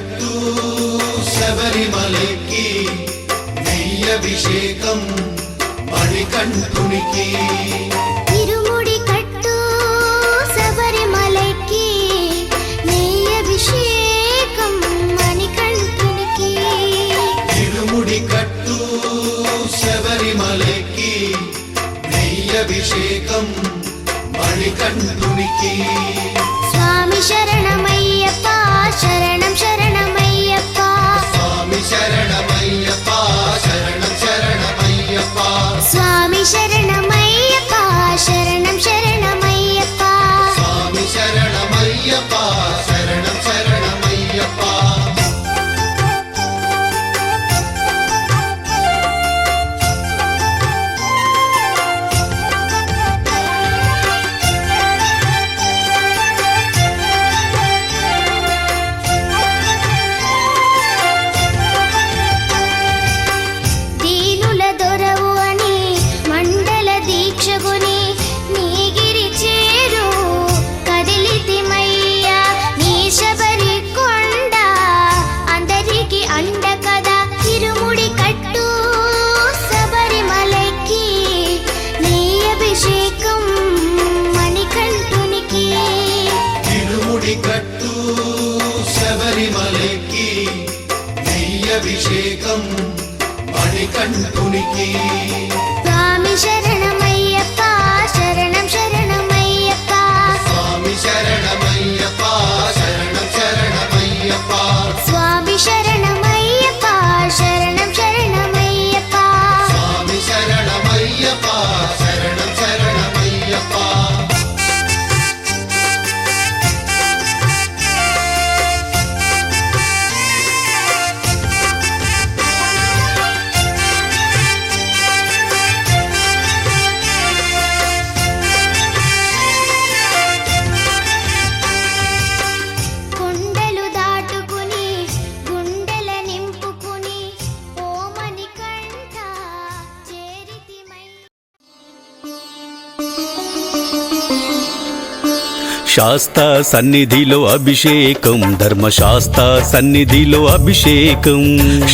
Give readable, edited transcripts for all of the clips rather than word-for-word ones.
కట్టు శబరిమలకి నెయ్యభిషేకం మణికంఠునికి ఇరుముడి కట్టు శబరిమలకి నెయ్యభిషేకం మణికంఠునికి ఇరుముడి కట్టు శబరిమలకి నెయ్యభిషేకం మణికంఠునికి స్వామి శరణమయ్యప్ప శరణం శరణమయ్యప్ప స్వామి శరణమయ్యప్ప శరణం శరణమయ్యప్ప స్వామి శరణమయ్యప్ప శరణం శరణమయ్యప్ప స్వామి శరణమయ్యప్ప శరణం శరణమయ్యప్ప దీనుల దొరవు అని మండల దీక్షగుని నీగిరి చేరు కదిలితిమయ్యా నీ శబరి కొండ అందరికి అండ కదా ఇరుముడి కట్టు శబరిమలకి నెయ్యభిషేకం మణికంఠునికి ఇరుముడి కట్టు శబరిమలకి నెయ్యభిషేకం మణికంఠునికి స్వామి శరణమయ్యప్ప శరణం శరణమయ్యప్ప స్వామి శరణమయ్యప్ప శరణం శరణమయ్యప్ప స్వామి శరణమయ్యప్ప శరణం శరణమయ్యప్ప స్వామి శరణమయ్యప్ప శరణం శరణమయ్యప్ప కొండలు దాటుకుని గుండెల నింపుకుని ఓమని కంట చేరితిమై శాస్తా సన్నిధిలో అభిషేకం ధర్మశాస్త్ర సన్నిధిలో అభిషేకం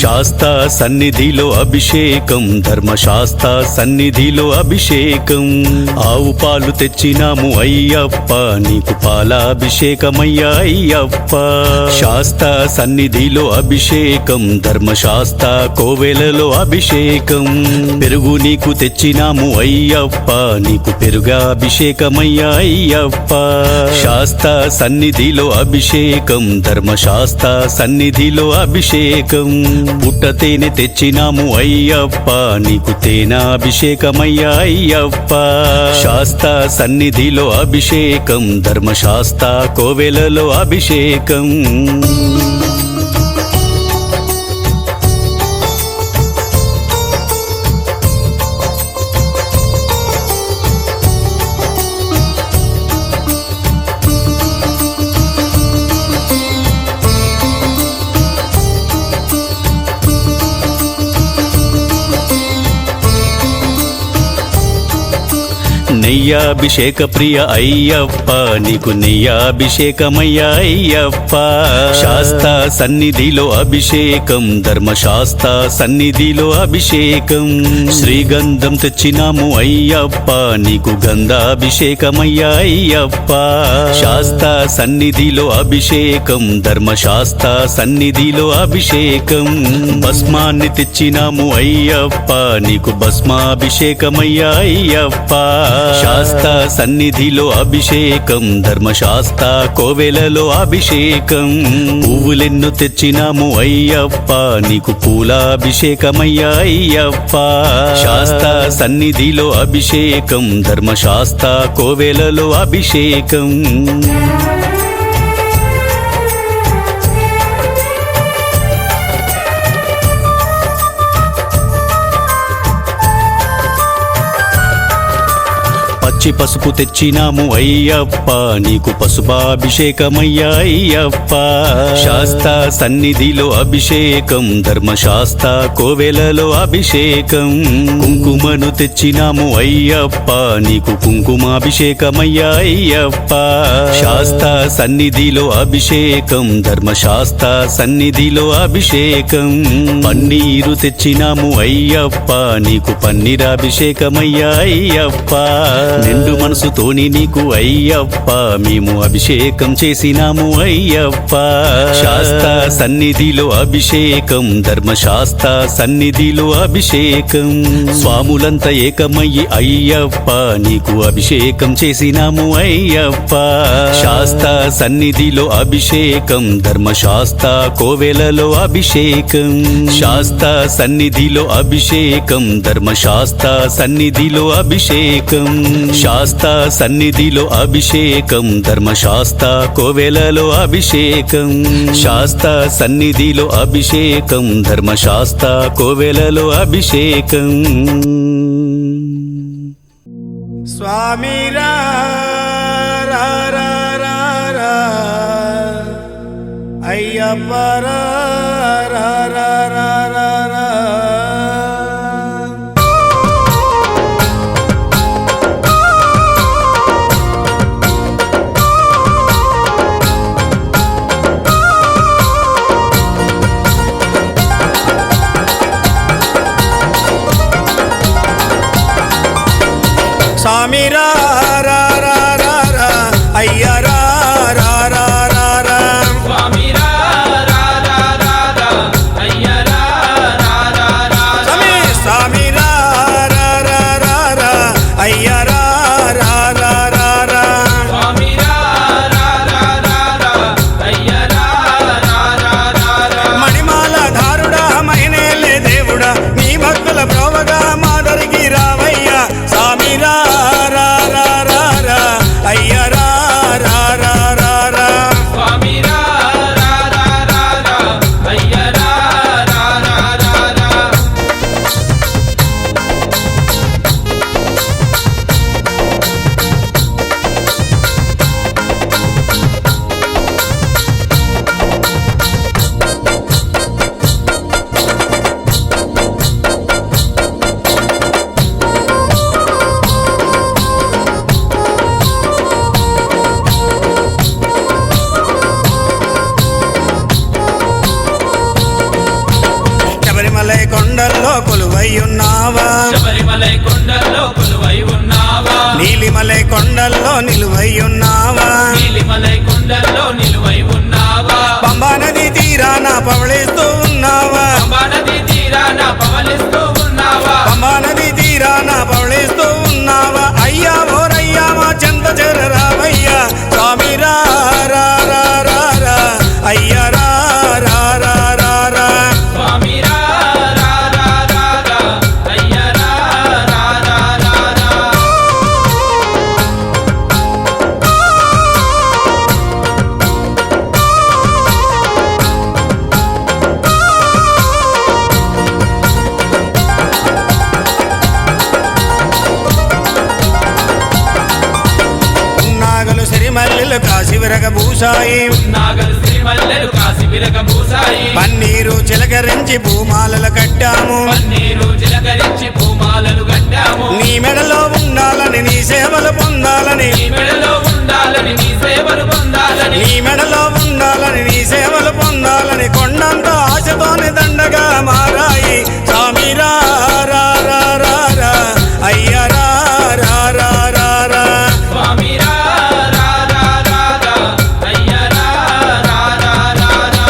శాస్తా సన్నిధిలో అభిషేకం ధర్మశాస్త్ర సన్నిధిలో అభిషేకం ఆవు పాలు తెచ్చినాము అయ్యప్ప నీకు పాలాభిషేకమయ్యా అయ్యప్ప శాస్తా సన్నిధిలో అభిషేకం ధర్మశాస్త్ర కోవెలలో అభిషేకం పెరుగు నీకు తెచ్చినాము అయ్యప్ప నీకు పెరుగాభిషేకమయ్యా అయ్యప్ప శాస్త్ర సన్నిధిలో అభిషేకం ధర్మశాస్త్ర సన్నిధిలో అభిషేకం పుట్ట తేనె తెచ్చినాము అయ్యప్ప నీకు తేనాభిషేకమయ్యా అయ్యప్ప శాస్త్ర సన్నిధిలో అభిషేకం ధర్మశాస్త్ర కోవెలలో అభిషేకం నెయ్యాభిషేక ప్రియ అయ్యప్ప నీకు నెయ్యాభిషేకమయ్యా అయ్యప్ప శాస్త్ర సన్నిధిలో అభిషేకం ధర్మశాస్త్ర సన్నిధిలో అభిషేకం శ్రీగంధం తెచ్చినాము అయ్యప్ప నీకు గంధాభిషేకమయ్యా అయ్యప్ప శాస్త్ర సన్నిధిలో అభిషేకం ధర్మశాస్త్ర సన్నిధిలో అభిషేకం భస్మాన్ని తెచ్చినాము అయ్యప్ప నీకు భస్మాభిషేకమయ్యా అయ్యప్ప శాస్త్ర సన్నిధిలో అభిషేకం ధర్మశాస్త్ర కోవెలలో అభిషేకం పువ్వులెన్ను తెచ్చినాము అయ్యప్ప నీకు పూలాభిషేకమయ్యా అయ్యప్ప శాస్త్ర సన్నిధిలో అభిషేకం ధర్మశాస్త్ర కోవెలలో అభిషేకం నుంచి పసుపు తెచ్చినాము అయ్యప్ప నీకు పసుపాభిషేకమయ్యా అయ్యప్ప శాస్తా సన్నిధిలో అభిషేకం ధర్మశాస్త్ర కోవెలలో అభిషేకం కుంకుమను తెచ్చినాము అయ్యప్ప నీకు కుంకుమాభిషేకమయ్యా అయ్యప్ప శాస్తా సన్నిధిలో అభిషేకం ధర్మశాస్త్ర సన్నిధిలో అభిషేకం పన్నీరు తెచ్చినాము అయ్యప్ప నీకు పన్నీరాభిషేకమయ్యా అయ్యప్ప నిండు మనసుతోని నీకు అయ్యప్ప మేము అభిషేకం చేసినాము అయ్యప్ప శాస్త్ర సన్నిధిలో అభిషేకం ధర్మశాస్త్ర సన్నిధిలో అభిషేకం స్వాములంతా ఏకమయ్యి అయ్యప్ప నీకు అభిషేకం చేసినాము అయ్యప్ప శాస్త్ర సన్నిధిలో అభిషేకం ధర్మశాస్త్ర కోవెలలో అభిషేకం శాస్త్ర సన్నిధిలో అభిషేకం ధర్మశాస్త్ర సన్నిధిలో అభిషేకం శాస్త్ర సన్నిధిలో అభిషేకం ధర్మశాస్త్ర కోవెలలో అభిషేకం శాస్త్ర సన్నిధిలో అభిషేకం ధర్మశాస్త్ర కోవెలలో అభిషేకం స్వామి రా రా రా రా రా అయ్యప్ప రా రా రా రా రా రా. స్వామి రా రా రా రా రా అయ్య రా రా రా రా రా. స్వామి రా రా రా రా రా అయ్య రా రా రా రా స్వామి స్వామి రా రా రా రా రా అయ్య రా రా రా రా రా. స్వామి రా రా రా రా రా అయ్య రా రా రా రా రా. మణిమాల ధారుడా మైనేలే దేవుడా నీ భక్తుల ప్రోవగా మాదరికి రావయ్యా స్వామి రా రా రా రా రా అయ్య రా రా రా రా రా. స్వామి రా రా రా రా రా అయ్య రా రా రా రా రా. శబరిమలై కొండల్లో కొలువై ఉన్నావా శబరిమలై కొండల్లో కొలువై ఉన్నావా నీలిమలై కొండల్లో నిలువై ఉన్నావా నీలిమలై కొండల్లో నిలువై ఉన్నావా పంబా నది తీరాన పవళిస్తూ ఉన్నావా పంబా నది తీరాన పవలిస్తూ ఉన్నావా పంబా నది తీరాన పవళిస్తూ ఉన్నావా అయ్యా ఓరయ్యా మా చెంత చేరరావయ్యా స్వామి రా రా రా రా రా అయ్య రా రా రా రా రా. స్వామి రా రా రా రా రా అయ్య రా రా రా రా రా. నాగలు సిరిమల్లెలు కాశీ విరగభూషాయి నాగలు సిరిమల్లెలు కాసి విరగబూసాయి పన్నీరు చిలకరించి భూమాలలు కట్టాము పన్నీరు చిలకరించి భూమాలను కట్టాము నీ మెడలో ఉండాలని నీ సేవలు పొందాలని నీ మెడలో ఉండాలని నీ సేవలు పొందాలని నీ మెడలో ఉండాలని నీ సేవలు పొందాలని కొండంత ఆశతోని దండగా మారాయి స్వామి రా రా రా రా రా అయ్య రా రా రా రా రా. స్వామి రా రా రా రా రా అయ్య రా రా రా రా రా.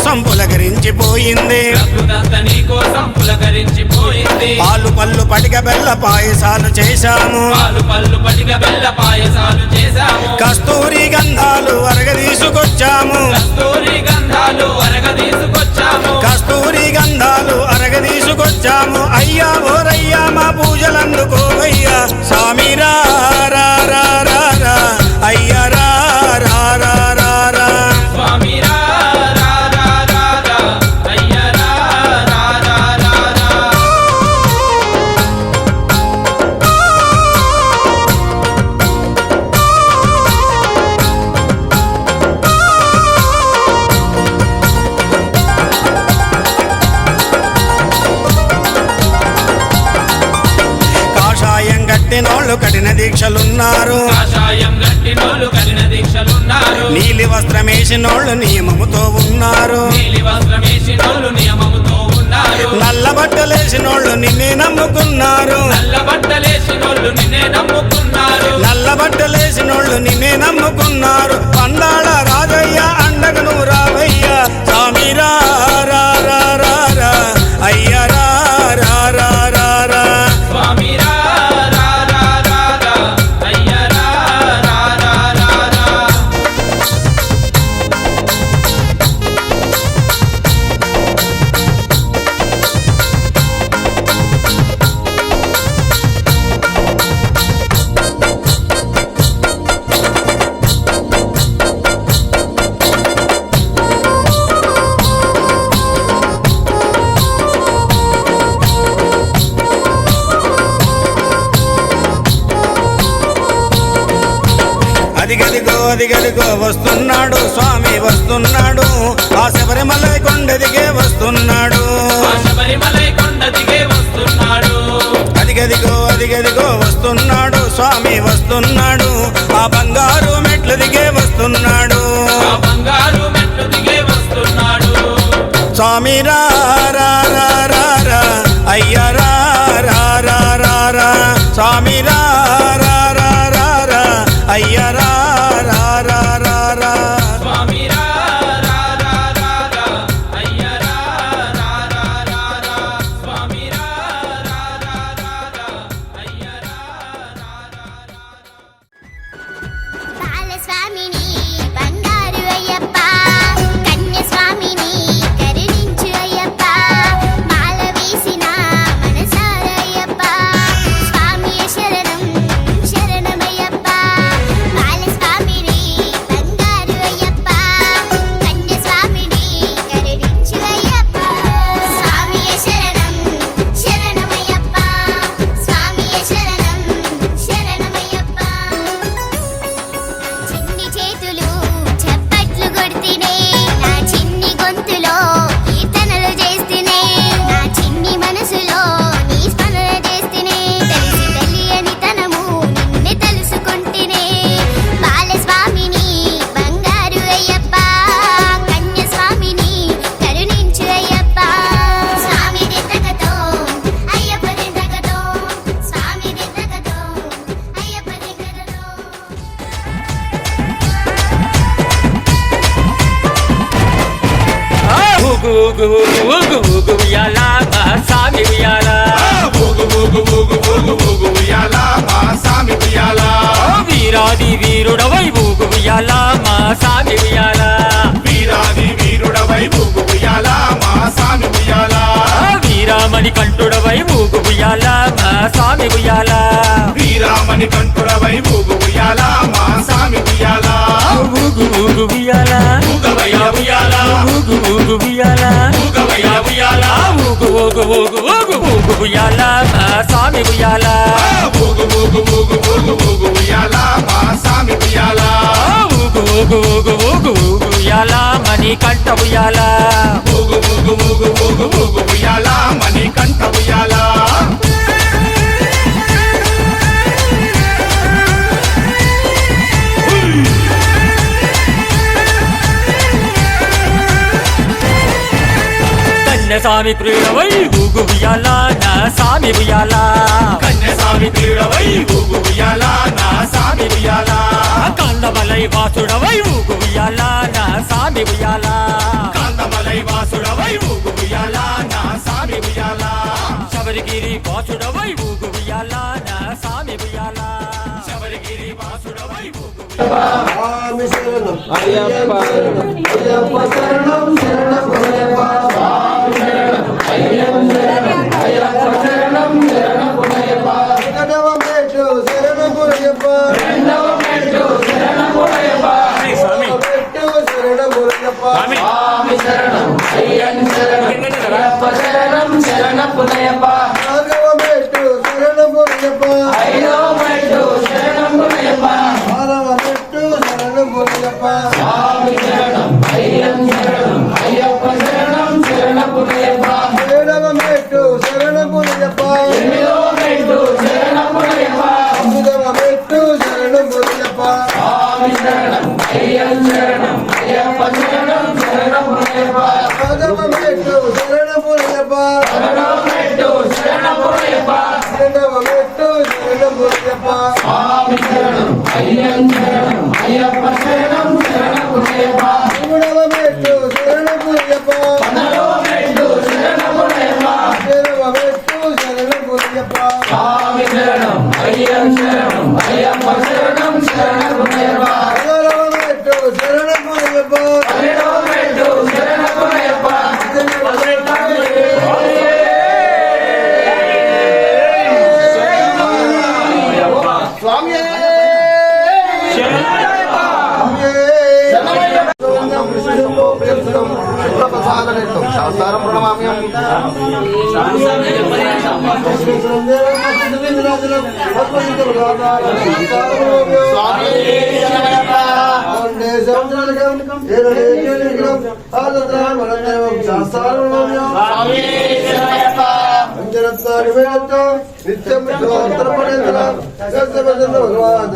కోసం పులకరించిపోయింది ప్రకృతంతా నీ కోసం పులకరించిపోయింది పాలు పళ్ళు పటిక బెల్ల పాయసాలు చేశాము పాలు పళ్ళు పటిక బెల్ల పాయసాలు చేశాము కస్తూరి గంధాలు అరగదీసుకొచ్చాము కస్తూరి గంధాలు అరగదీసుకొచ్చాము కస్తూరి గంధాలు అరగదీసుకొచ్చాము అయ్యా ఓరయ్యా మా పూజలందుకోవయ్యా స్వామి రా రా రా రా రా అయ్యా రా రా రా రా రా స్వామి రా రా రా రా రా అయ్య రా రా రా రా రా కాషాయం కట్టినోళ్ళు కఠిన దీక్షలున్నారు కాషాయం గట్టినోళ్ళు కఠిన దీక్షలున్నారు నీలి వస్త్రమేసినోళ్ళు నియమముతో ఉన్నారు నీలి వస్త్రమేసినోళ్ళు నియమముతో ఉన్నారు నల్ల బట్టలేసినోళ్ళు నిన్నే నమ్ముకున్నారు నల్ల బట్టలేసినోళ్ళు నిన్నే నమ్ముకున్నారు నల్ల బట్టలేసినోళ్ళు నిన్నే నమ్ముకున్నారు పండాళ రాజయ్య అండగను రావయ్య స్వామి రా రా రా రా రా అయ్య రా రా రా రా రా స్వామి రా రా రా రా రా అయ్య రా రా రా రా రా అదిగదిగో వస్తున్నాడు స్వామి వస్తున్నాడు ఆ శబరిమల కొండదిగే వస్తున్నాడు ఆ శబరిమలై కొండ దిగే వస్తున్నాడు అదిగదిగో వస్తున్నాడు స్వామి వస్తున్నాడు ఆ బంగారు మెట్లు దిగే వస్తున్నాడు ఆ బంగారు మెట్లు దిగే వస్తున్నాడు స్వామి రా రా రా రా రా అయ్య రా రా రా రా రా స్వామి రా రా రా రా రా అయ్య రా రా రా రా రా స్వామి రా రా రా రా రా అయ్య రా రా రా రా రా స్వామి రా రా రా రా రా అయ్య రా రా రా రా బాలస్వామిని బంగారు అయ్యప్ప కన్యస్వామిని కరుణించు అయ్యప్ప మాల వేసిన మనసార అయ్యప్ప స్వామి శరణం శరణమయ్యప్ప బాలస్వామిని బంగారు అయ్యప్ప కన్యస్వామిని కరుణించు అయ్యప్ప స్వామి శరణం శరణమయ్యప్ప స్వామి శరణం శరణమయ్యప్ప చిన్ని చేతులు చప్పట్లు కొడితేనే నా చిన్ని గొంతులో కీర్తనలు చేస్తేనే నా చిన్ని మనసులో నీ స్మరణ చేస్తేనే తెలిసి తెలియని తనము నిన్నే తెలుసుకుంటేనే బాలస్వామిని బంగారు అయ్యప్ప కన్యస్వామిని కరుణించు అయ్యప్ప స్వామి దిద్దకతో అయ్యప్ప దిద్దకతో స్వామి దిద్దకతో అయ్యప్ప దిద్దకతో ఊగు ఊగు ఊగు ఊగు ఊగు ఉయ్యాల మా సామి ఉయ్యాల ఊగు ఊగు ఊగు ఊగు ఊగు ఉయ్యాల మా సామి ఉయ్యాల వీరాది వీరుడవై ఊగు ఉయ్యాల మా సామి ఉయ్యాల వీరాది వీరుడవై ఊగు ఉయ్యాల మా సామి ఉయ్యాల వీరామణి కంఠుడవై ఊగు ఉయ్యాల మా సామి ఉయ్యాల వీరామణి కంఠుడవై ఊగు ఉయ్యాల మా సామి ఉయ్యాల ఊగు ఊగు ఉయ్యాల ఊగవయ్య ఉయ్యాల ఊగు ఊగు ఉయ్యాల ఊగవయ్య ఉయ్యాల ఊగు ఊగు ఊగు ఊగు ఊగు ఉయ్యాల మా సామి ఉయ్యాల ఊగు ఊగు ఊగు ఊగు ఊగు ఉయ్యాల మా సామి ఉయ్యాల ఊగు ఊగు ఊగు ఊగు ఊగు ఉయ్యాల మణి కంఠ ఉయ్యాల ఊగు ఊగు ఊగు ఊగు ఊగు ఉయ్యాల మణి కంఠ ఉయ్యాల కన్యస్వామి ప్రియుడవై ఊగు ఉయ్యాల నా సామి ఉయ్యాల కన్యస్వామి ప్రియుడవై ఊగు ఉయ్యాల నా సామి ఉయ్యాల కాండమలై వాసుడవై ఊగు ఉయ్యాల నా సామి ఉయ్యాల కాంతమలై స్వామి శరణం అయ్యప్ప అయ్యప్ప శరణం శరణం అయ్యప్ప స్వామి శరణం అయ్యప్ప శరణం శరణం అయ్యప్ప రెండవ మెట్టు శరణం అయ్యప్ప రెండవ మెట్టు శరణం అయ్యప్ప మెట్టు శరణం అయ్యప్ప స్వామి శరణం అయ్యప్ప శరణం శరణం అయ్యప్ప నాలుగవ మెట్టు శరణం అయ్యప్ప ఐదవ మెట్టు శరణం అయ్యప్ప ఆరవ మెట్టు శరణం అయ్యప్ప స్వామి శరణం అయ్యప్ప శరణం శరణం అయ్యప్ప ఏడవ మెట్టు శరణం అయ్యప్ప ఎనిమిదవ మెట్టు శరణం అయ్యప్ప తొమ్మిదవ మెట్టు శరణం అయ్యప్ప స్వామి శరణం అయ్యప్ప శరణం శరణం అయ్యప్ప పదవ మెట్టు శరణం అయ్యప్ప పదవ మెట్టు శరణం అయ్యప్ప రెండవ మెట్టు శరణం అయ్యప్ప స్వామి శరణం అయ్యప్ప శరణం శరణం అయ్యప్ప మూడవ మెట్టు శరణం అయ్యప్ప పదవ మెట్టు శరణం అయ్యప్ప ఏడవ మెట్టు శరణం అయ్యప్ప స్వామి శరణం అయ్యప్ప శరణం శరణం అయ్యప్ప పదవ మెట్టు శరణం అయ్యప్ప పన్నెండవ మెట్టు శరణం అయ్యప్ప స్వామి శాస్త్రం ప్రణమామ్యం నిత్యం భగవాన్